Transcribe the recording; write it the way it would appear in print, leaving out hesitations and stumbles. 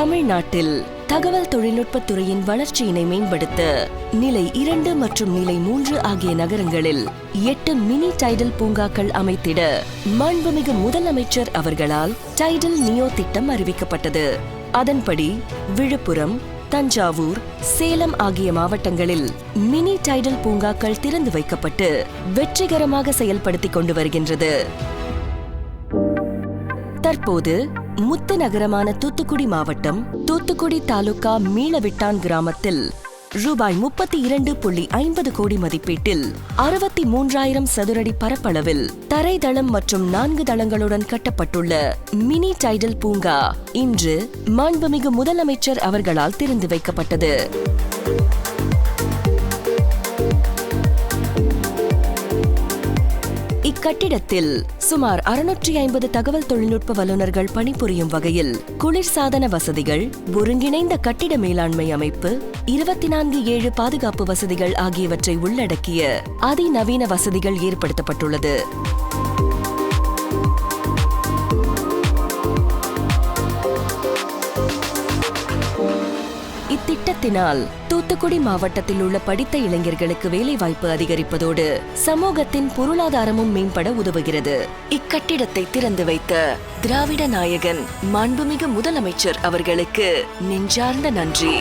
தமிழ்நாட்டில் தகவல் தொழில்நுட்பத் துறையின் வளர்ச்சியினை மேம்படுத்த நிலை 2 மற்றும் நிலை 3 ஆகிய நகரங்களில் 8 மினி டைடல் பூங்காக்கள் அமைத்திட மாண்புமிகு முதலமைச்சர் அவர்களால் டைடல் நியோ திட்டம் அறிவிக்கப்பட்டது. அதன்படி விழுப்புரம், தஞ்சாவூர், சேலம் ஆகிய மாவட்டங்களில் மினி டைடல் பூங்காக்கள் திறந்து வைக்கப்பட்டு வெற்றிகரமாக செயல்படுத்திக் கொண்டு வருகின்றது. தற்போது முத்து நகரமான தூத்துக்குடி மாவட்டம் தூத்துக்குடி தாலுகா மீளவிட்டான் கிராமத்தில் ரூபாய் 32.50 கோடி மதிப்பீட்டில் 63,000 சதுரடி பரப்பளவில் தரைதளம் மற்றும் 4 தளங்களுடன் கட்டப்பட்டுள்ள மினி டைடல் பூங்கா இன்று மாண்புமிகு முதலமைச்சர் அவர்களால் திறந்து வைக்கப்பட்டது. இக்கட்டிடத்தில் சுமார் 650 தகவல் தொழில்நுட்ப வல்லுநர்கள் பணிபுரியும் வகையில் குளிர்சாதன வசதிகள், ஒருங்கிணைந்த கட்டிட மேலாண்மை அமைப்பு, 24/7 பாதுகாப்பு வசதிகள் ஆகியவற்றை உள்ளடக்கிய அதிநவீன வசதிகள் ஏற்படுத்தப்பட்டுள்ளது. இத்திட்டத்தினால் தூத்துக்குடி மாவட்டத்தில் உள்ள படித்த இளைஞர்களுக்கு வேலைவாய்ப்பு அதிகரிப்பதோடு சமூகத்தின் பொருளாதாரமும் மேம்பட உதவுகிறது. இக்கட்டிடத்தை திறந்து வைத்த திராவிட நாயகன் மாண்புமிகு முதலமைச்சர் அவர்களுக்கு நெஞ்சார்ந்த நன்றி.